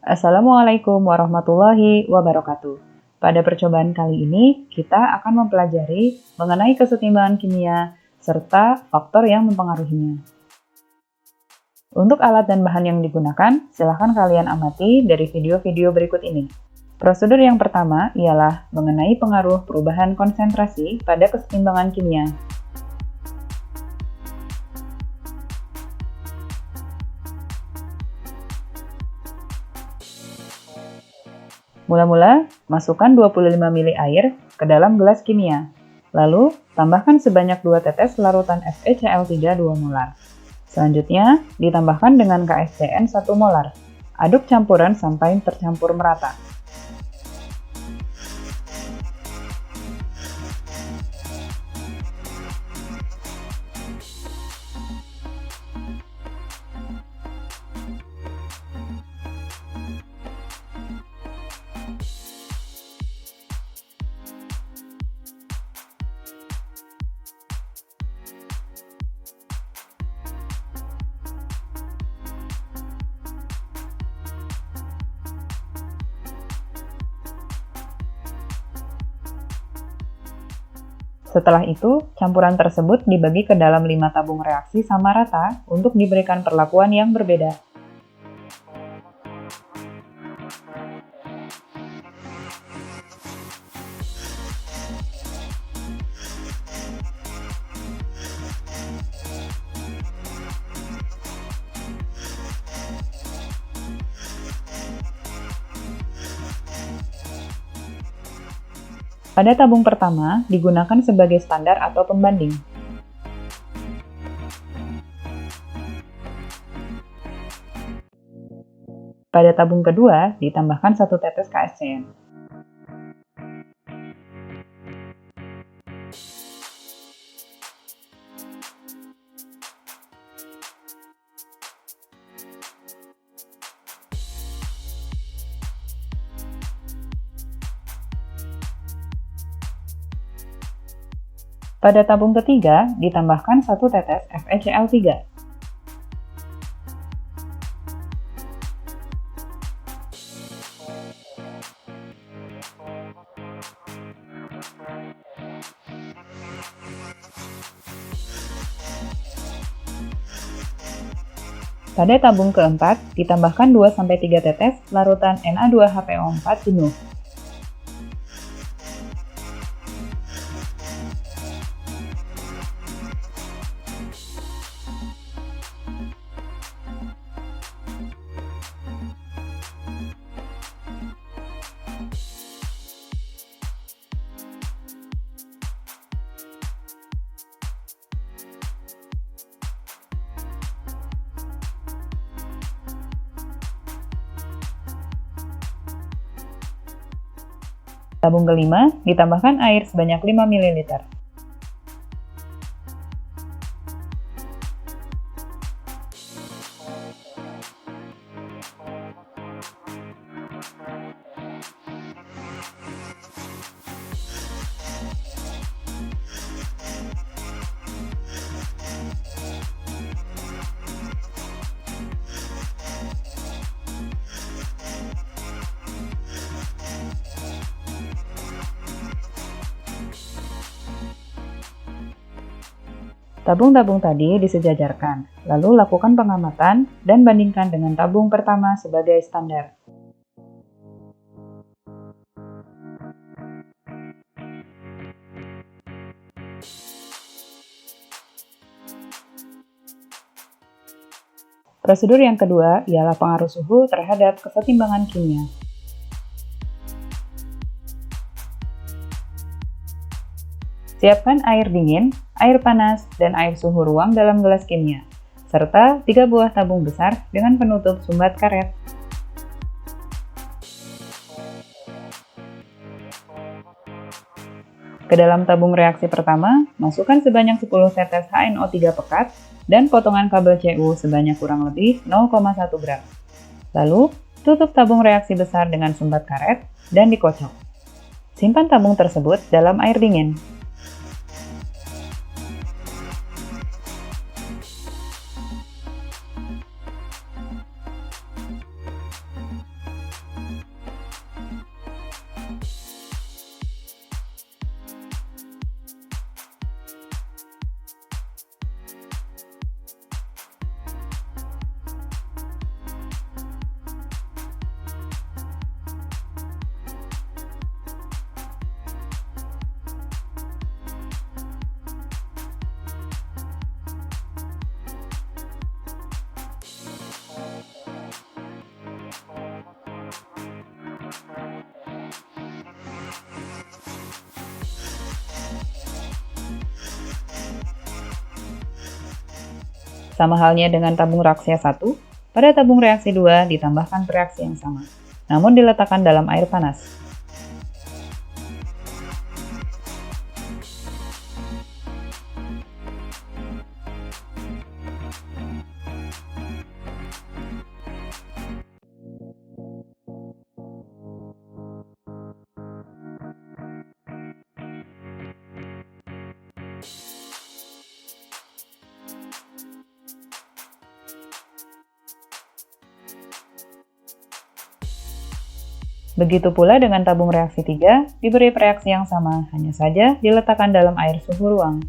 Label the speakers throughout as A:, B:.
A: Assalamualaikum warahmatullahi wabarakatuh. Pada percobaan kali ini, kita akan mempelajari mengenai kesetimbangan kimia serta faktor yang mempengaruhinya. Untuk alat dan bahan yang digunakan, silakan kalian amati dari video-video berikut ini. Prosedur yang pertama ialah mengenai pengaruh perubahan konsentrasi pada kesetimbangan kimia. Mula-mula, masukkan 25 ml air ke dalam gelas kimia. Lalu, tambahkan sebanyak 2 tetes larutan FeCl3 2 molar. Selanjutnya, ditambahkan dengan KSCN 1 molar. Aduk campuran sampai tercampur merata. Setelah itu, campuran tersebut dibagi ke dalam 5 tabung reaksi sama rata untuk diberikan perlakuan yang berbeda. Pada tabung pertama, digunakan sebagai standar atau pembanding. Pada tabung kedua, ditambahkan 1 tetes KSCN. Pada tabung ketiga, ditambahkan 1 tetes FeCl3. Pada tabung keempat, ditambahkan 2-3 tetes larutan Na2HPO4 jenuh. Tabung kelima, ditambahkan air sebanyak 5 ml. Tabung-tabung tadi disejajarkan, lalu lakukan pengamatan dan bandingkan dengan tabung pertama sebagai standar. Prosedur yang kedua ialah pengaruh suhu terhadap kesetimbangan kimia. Siapkan air dingin, air panas, dan air suhu ruang dalam gelas kimia, serta 3 buah tabung besar dengan penutup sumbat karet. Ke dalam tabung reaksi pertama, masukkan sebanyak 10 tetes HNO3 pekat dan potongan kabel CU sebanyak kurang lebih 0,1 gram. Lalu, tutup tabung reaksi besar dengan sumbat karet dan dikocok. Simpan tabung tersebut dalam air dingin. Sama halnya dengan tabung reaksi 1, pada tabung reaksi 2 ditambahkan reaksi yang sama, namun diletakkan dalam air panas. Begitu pula dengan tabung reaksi 3, diberi reaksi yang sama, hanya saja diletakkan dalam air suhu ruang.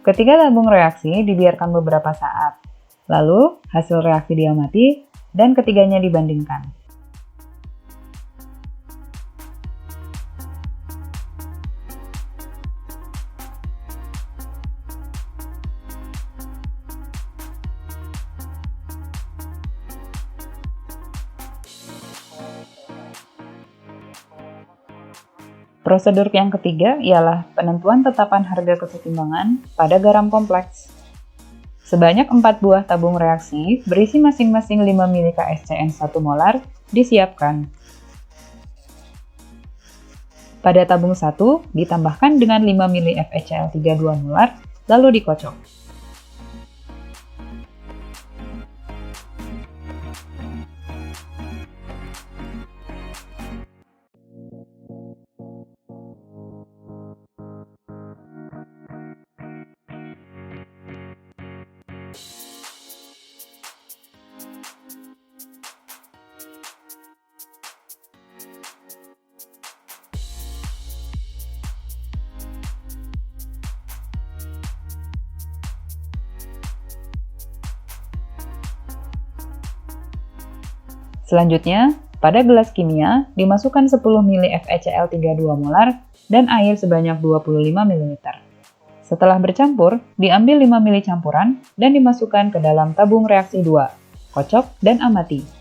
A: Ketiga tabung reaksi dibiarkan beberapa saat, lalu hasil reaksi diamati dan ketiganya dibandingkan. Prosedur yang ketiga ialah penentuan tetapan harga kesetimbangan pada garam kompleks. Sebanyak 4 buah tabung reaksi berisi masing-masing 5 ml KSCN 1 molar disiapkan. Pada tabung 1 ditambahkan dengan 5 ml FeCl 3 2 molar lalu dikocok. Selanjutnya, pada gelas kimia dimasukkan 10 ml FeCl 3 2 molar dan air sebanyak 25 ml. Setelah bercampur, diambil 5 ml campuran dan dimasukkan ke dalam tabung reaksi 2. Kocok dan amati.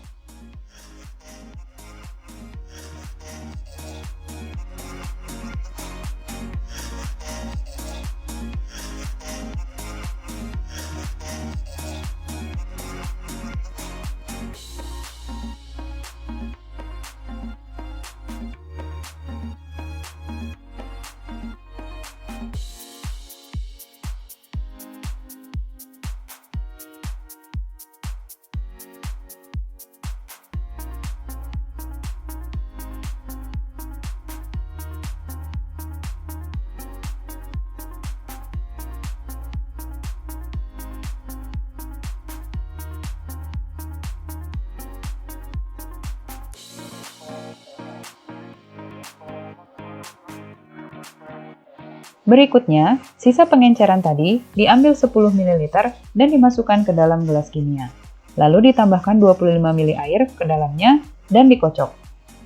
A: Berikutnya, sisa pengenceran tadi diambil 10 ml dan dimasukkan ke dalam gelas kimia. Lalu ditambahkan 25 ml air ke dalamnya dan dikocok.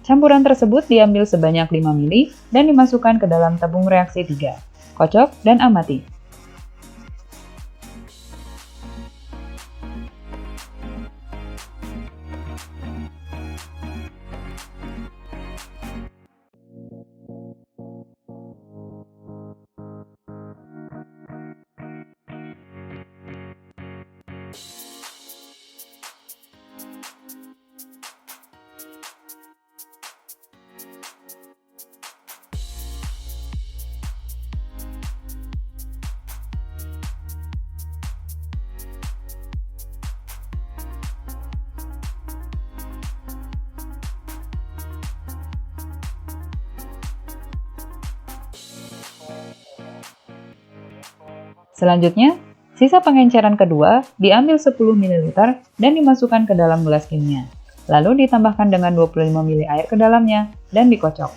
A: Campuran tersebut diambil sebanyak 5 ml dan dimasukkan ke dalam tabung reaksi 3. Kocok dan amati. Selanjutnya, Sisa pengenceran kedua diambil 10 ml dan dimasukkan ke dalam gelas kimia. Lalu ditambahkan dengan 25 ml air ke dalamnya dan dikocok.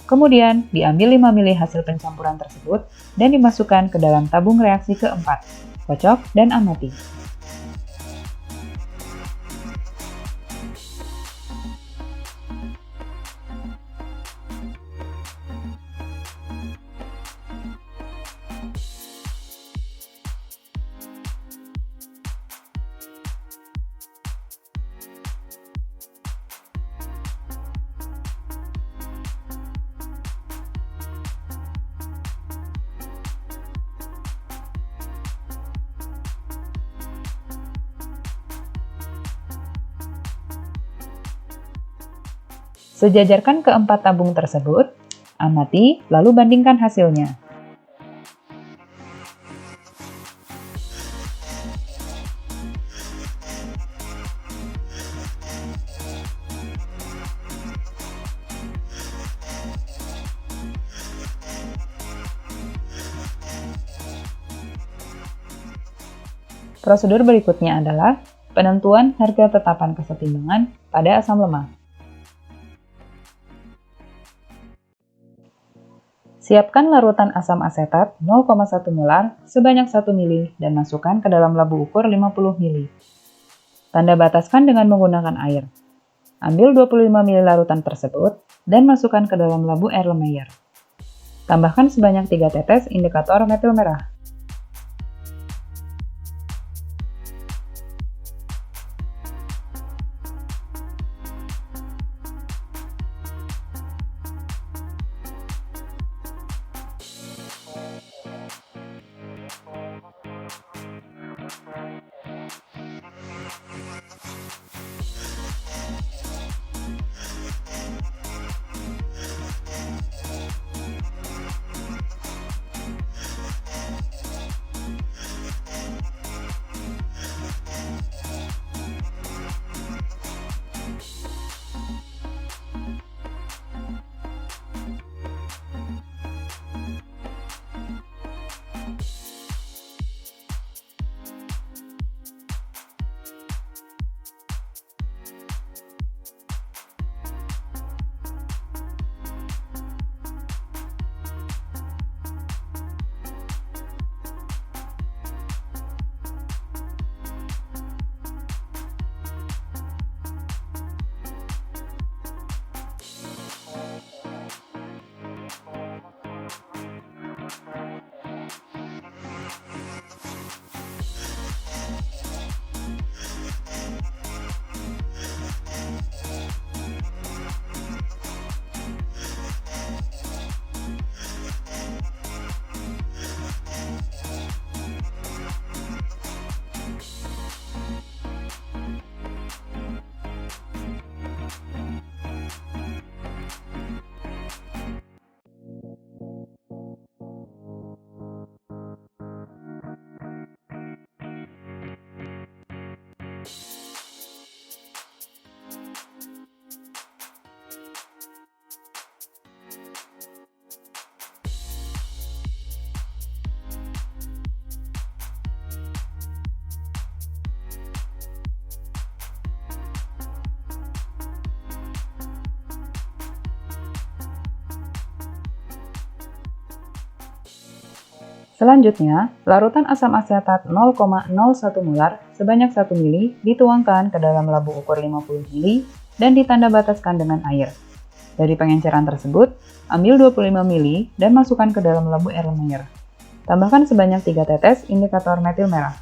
A: Kemudian diambil 5 ml hasil pencampuran tersebut dan dimasukkan ke dalam tabung reaksi keempat. Kocok dan amati. Sejajarkan keempat tabung tersebut, amati, lalu bandingkan hasilnya. Prosedur berikutnya adalah penentuan harga tetapan kesetimbangan pada asam lemah. Siapkan larutan asam asetat 0,1 molar sebanyak 1 ml dan masukkan ke dalam labu ukur 50 ml. Tanda bataskan dengan menggunakan air. Ambil 25 ml larutan tersebut dan masukkan ke dalam labu Erlenmeyer. Tambahkan sebanyak 3 tetes indikator metil merah. Selanjutnya, larutan asam asetat 0,01 molar sebanyak 1 ml dituangkan ke dalam labu ukur 50 ml dan ditanda bataskan dengan air. Dari pengenceran tersebut, ambil 25 ml dan masukkan ke dalam labu Erlenmeyer. Tambahkan sebanyak 3 tetes indikator metil merah.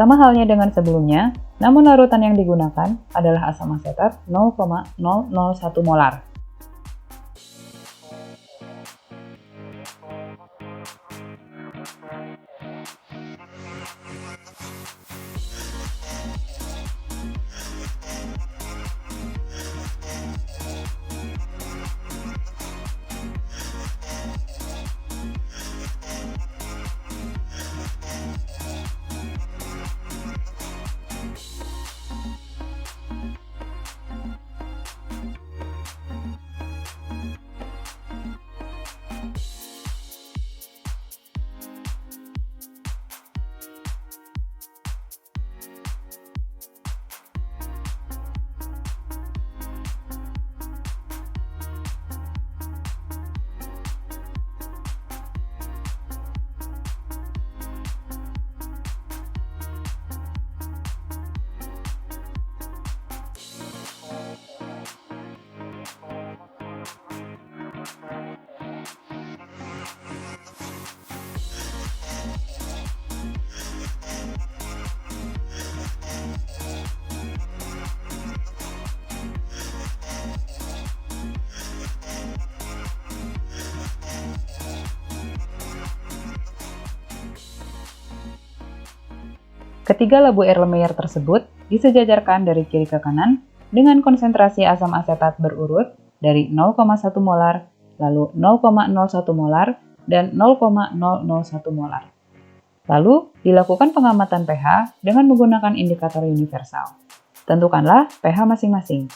A: Sama halnya dengan sebelumnya, namun larutan yang digunakan adalah asam asetat 0,001 molar. Ketiga labu Erlenmeyer tersebut disejajarkan dari kiri ke kanan dengan konsentrasi asam asetat berurut dari 0,1 molar, lalu 0,01 molar, dan 0,001 molar. Lalu, dilakukan pengamatan pH dengan menggunakan indikator universal. Tentukanlah pH masing-masing.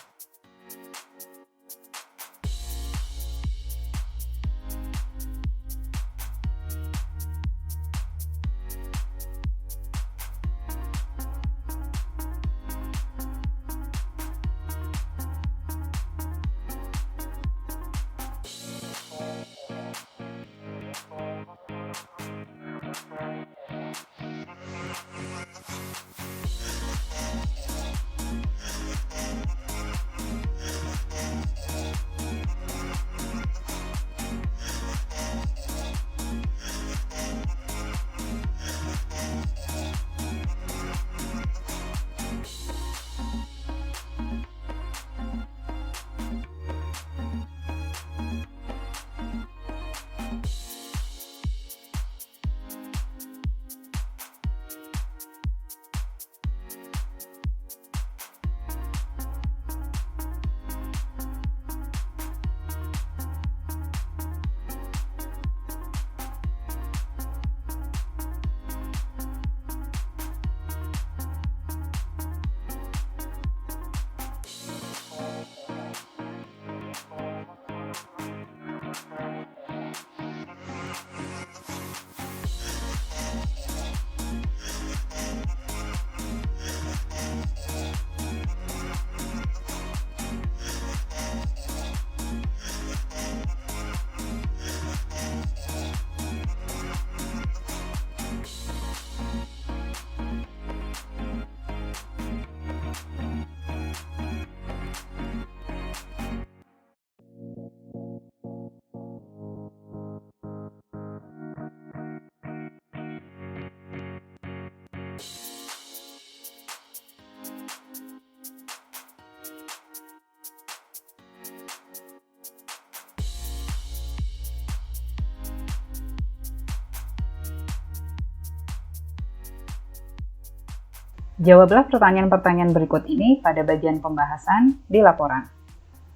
A: Jawablah pertanyaan-pertanyaan berikut ini pada bagian pembahasan di laporan.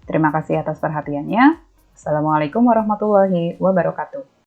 A: Terima kasih atas perhatiannya. Assalamualaikum warahmatullahi wabarakatuh.